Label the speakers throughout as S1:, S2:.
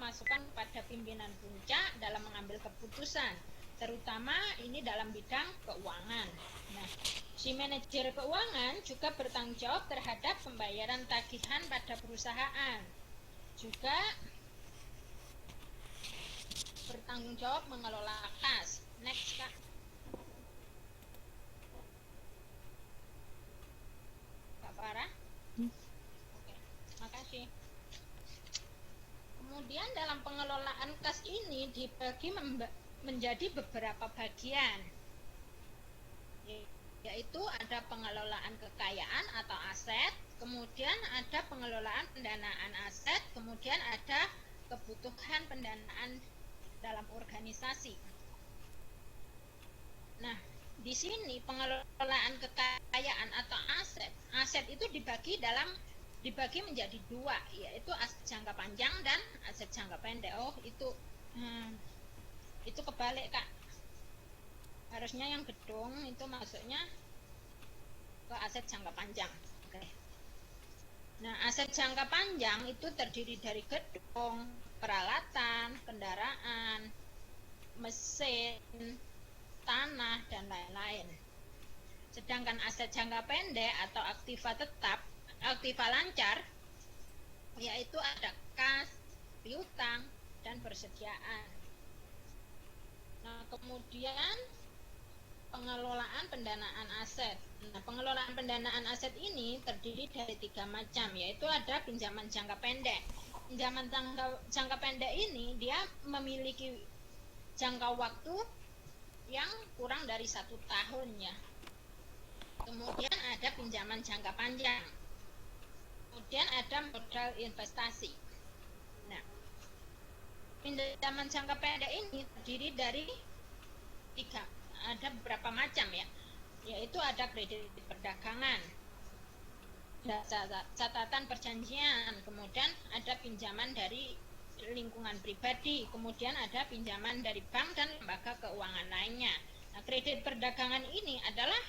S1: masukan kepada pimpinan puncak dalam mengambil keputusan, terutama ini dalam bidang keuangan. Nah, si manajer keuangan juga bertanggung jawab terhadap pembayaran tagihan pada perusahaan. Juga bertanggung jawab mengelola kas. Next, Kak. Kak Farah? Oke, makasih. Kemudian dalam pengelolaan kas ini dibagi menjadi beberapa bagian, yaitu ada pengelolaan kekayaan atau aset, kemudian ada pengelolaan pendanaan aset, kemudian ada kebutuhan pendanaan dalam organisasi. Nah, di sini pengelolaan kekayaan atau aset itu dibagi menjadi dua, yaitu aset jangka panjang dan aset jangka pendek. Oh, itu kebalik, Kak. Harusnya yang gedung itu masuknya ke aset jangka panjang. Oke. Nah, aset jangka panjang itu terdiri dari gedung, peralatan, kendaraan, mesin, tanah, dan lain-lain. Sedangkan aset jangka pendek atau aktiva tetap, aktiva lancar, yaitu ada kas, piutang, dan persediaan. Nah, kemudian pengelolaan pendanaan aset. Nah, pengelolaan pendanaan aset ini terdiri dari 3 macam, yaitu ada pinjaman jangka pendek. Pinjaman jangka pendek ini dia memiliki jangka waktu yang kurang dari 1 tahun ya. Kemudian ada pinjaman jangka panjang. Kemudian ada modal investasi. Nah, pinjaman jangka pendek ini terdiri dari 3, ada beberapa macam ya, yaitu ada kredit perdagangan, catatan perjanjian, kemudian ada pinjaman dari lingkungan pribadi, kemudian ada pinjaman dari bank dan lembaga keuangan lainnya. Nah, kredit perdagangan ini adalah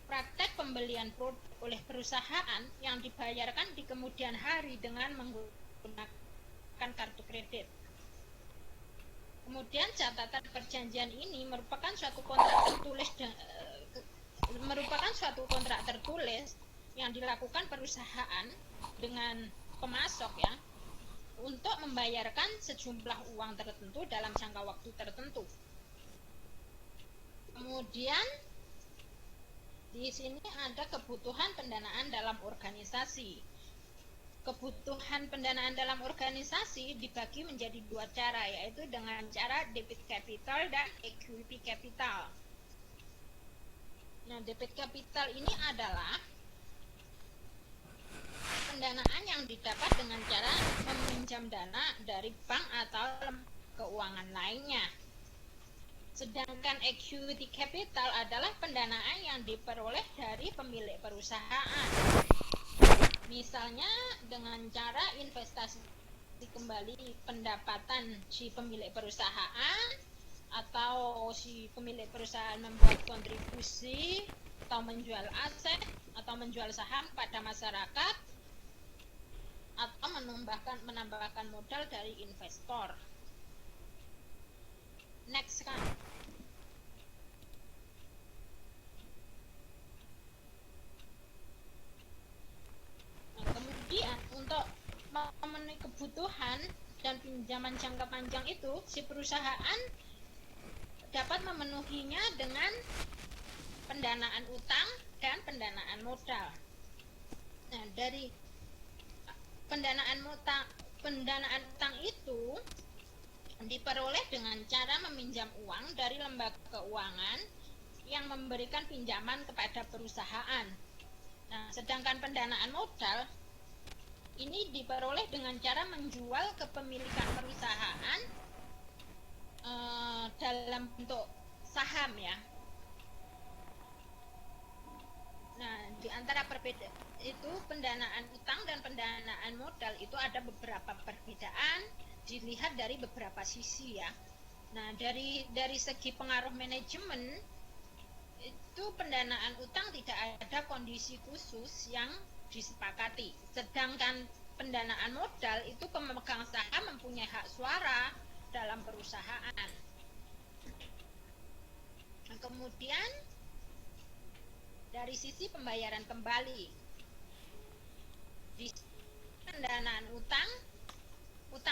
S1: praktek pembelian produk oleh perusahaan yang dibayarkan di kemudian hari dengan menggunakan kartu kredit. Kemudian catatan perjanjian ini merupakan suatu kontrak tertulis yang dilakukan perusahaan dengan pemasok ya, untuk membayarkan sejumlah uang tertentu dalam jangka waktu tertentu. Kemudian di sini ada kebutuhan pendanaan dalam organisasi. Kebutuhan pendanaan dalam organisasi dibagi menjadi 2 cara, yaitu dengan cara debit capital dan equity capital. Nah, debit capital ini adalah pendanaan yang didapat dengan cara meminjam dana dari bank atau keuangan lainnya. Sedangkan equity capital adalah pendanaan yang diperoleh dari pemilik perusahaan. Misalnya dengan cara investasi kembali pendapatan si pemilik perusahaan, atau si pemilik perusahaan membuat kontribusi atau menjual aset atau menjual saham pada masyarakat, atau menambahkan modal dari investor. Next, kan. Kemudian untuk memenuhi kebutuhan dan pinjaman jangka panjang itu, si perusahaan dapat memenuhinya dengan pendanaan utang dan pendanaan modal. Nah, dari pendanaan utang itu diperoleh dengan cara meminjam uang dari lembaga keuangan yang memberikan pinjaman kepada perusahaan. Nah, sedangkan pendanaan modal ini diperoleh dengan cara menjual kepemilikan perusahaan dalam bentuk saham ya. Nah, di antara perbedaan itu pendanaan utang dan pendanaan modal itu ada beberapa perbedaan dilihat dari beberapa sisi ya. Nah, dari segi pengaruh manajemen itu pendanaan utang tidak ada kondisi khusus yang disepakati. Sedangkan pendanaan modal itu pemegang saham mempunyai suara dalam perusahaan. Nah, kemudian dari sisi pembayaran kembali, di pendanaan utang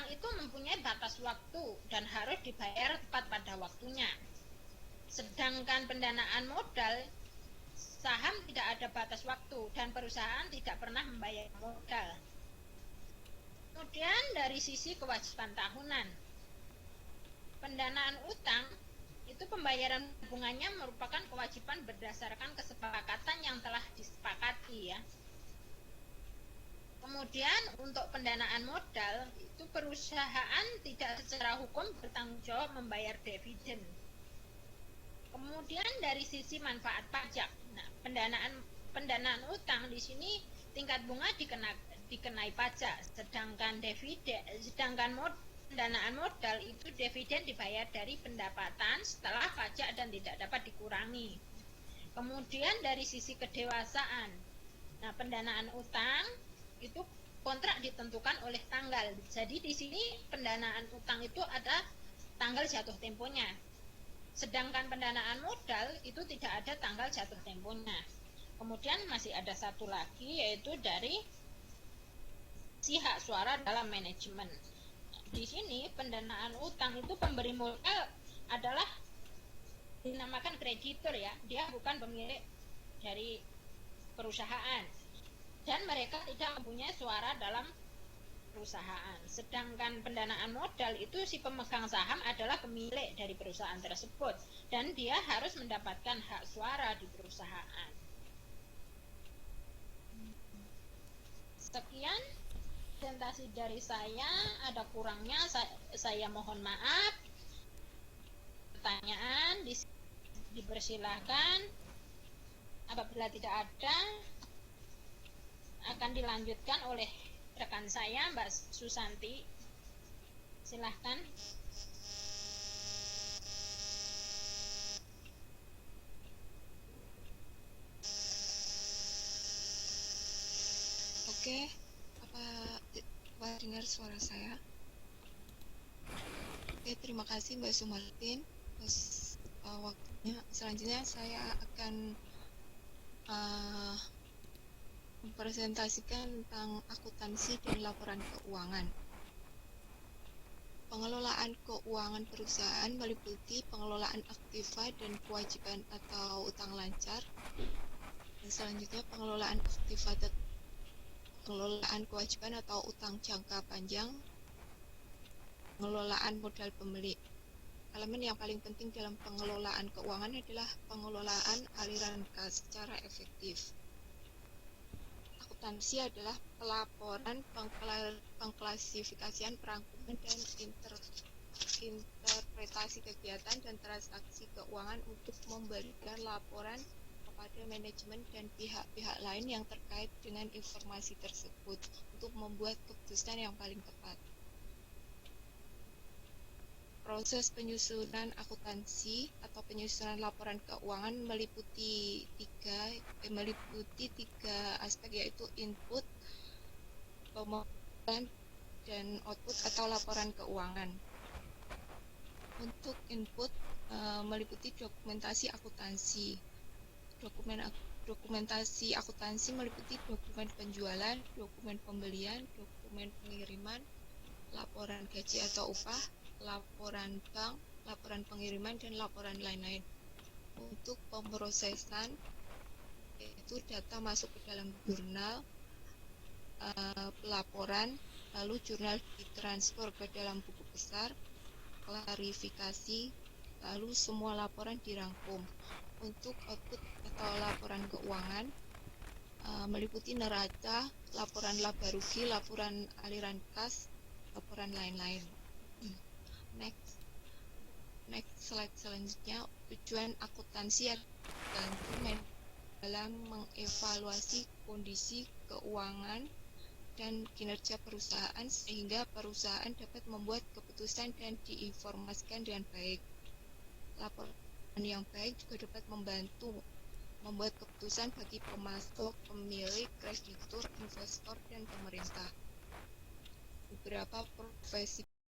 S1: itu mempunyai batas waktu dan harus dibayar tepat pada waktunya. Sedangkan pendanaan modal, saham tidak ada batas waktu dan perusahaan tidak pernah membayar modal. Kemudian dari sisi kewajiban tahunan, pendanaan utang itu pembayaran bunganya merupakan kewajiban berdasarkan kesepakatan yang telah disepakati ya. Kemudian untuk pendanaan modal itu perusahaan tidak secara hukum bertanggung jawab membayar dividen. Kemudian dari sisi manfaat pajak, nah, pendanaan utang di sini tingkat bunga dikenai pajak, sedangkan pendanaan modal itu dividen dibayar dari pendapatan setelah pajak dan tidak dapat dikurangi. Kemudian dari sisi kedewasaan, nah, pendanaan utang itu kontrak ditentukan oleh tanggal. Jadi di sini pendanaan utang itu ada tanggal jatuh temponya. Sedangkan pendanaan modal itu tidak ada tanggal jatuh temponya. Kemudian masih ada satu lagi, yaitu dari si hak suara dalam manajemen. Di sini pendanaan utang itu pemberi modal adalah dinamakan kreditur ya. Dia bukan pemilik dari perusahaan. Dan mereka tidak mempunyai suara dalam perusahaan. Sedangkan pendanaan modal itu si pemegang saham adalah pemilik dari perusahaan tersebut dan dia harus mendapatkan hak suara di perusahaan. Sekian presentasi dari saya, ada kurangnya saya mohon maaf. Pertanyaan dipersilahkan. Apabila tidak ada, akan dilanjutkan oleh rekan saya Mbak Susanti. Silahkan.
S2: Oke, apa dengar suara saya? Oke, terima kasih Mbak Sumartin atas waktunya. Selanjutnya saya akan mempresentasikan tentang akuntansi dan laporan keuangan. Pengelolaan keuangan perusahaan meliputi pengelolaan aktiva dan kewajiban atau utang lancar. Dan selanjutnya pengelolaan aktiva pengelolaan kewajiban atau utang jangka panjang, pengelolaan modal pemilik. Elemen yang paling penting dalam pengelolaan keuangan adalah pengelolaan aliran kas secara efektif. Akuntansi adalah pelaporan, pengklasifikasian, perangkuman, dan interpretasi kegiatan dan transaksi keuangan untuk memberikan laporan kepada manajemen dan pihak-pihak lain yang terkait dengan informasi tersebut untuk membuat keputusan yang paling tepat. Proses penyusunan akuntansi atau penyusunan laporan keuangan meliputi tiga aspek, yaitu input, pemasukan, dan output atau laporan keuangan. Untuk input meliputi dokumentasi akuntansi. Dokumentasi akuntansi meliputi dokumen penjualan, dokumen pembelian, dokumen pengiriman, laporan gaji atau upah, laporan bank, laporan pengiriman, dan laporan lain-lain. Untuk pemrosesan, yaitu data masuk ke dalam jurnal pelaporan, lalu jurnal ditransfer ke dalam buku besar, klarifikasi, lalu semua laporan dirangkum. Untuk output atau laporan keuangan meliputi neraca, laporan laba rugi, laporan aliran kas, laporan lain-lain. Next slide selanjutnya, tujuan akuntansi dalam mengevaluasi kondisi keuangan dan kinerja perusahaan sehingga perusahaan dapat membuat keputusan dan diinformasikan dengan baik. Laporan yang baik juga dapat membantu membuat keputusan bagi pemasok, pemilik, kreditur, investor, dan pemerintah. Beberapa profesi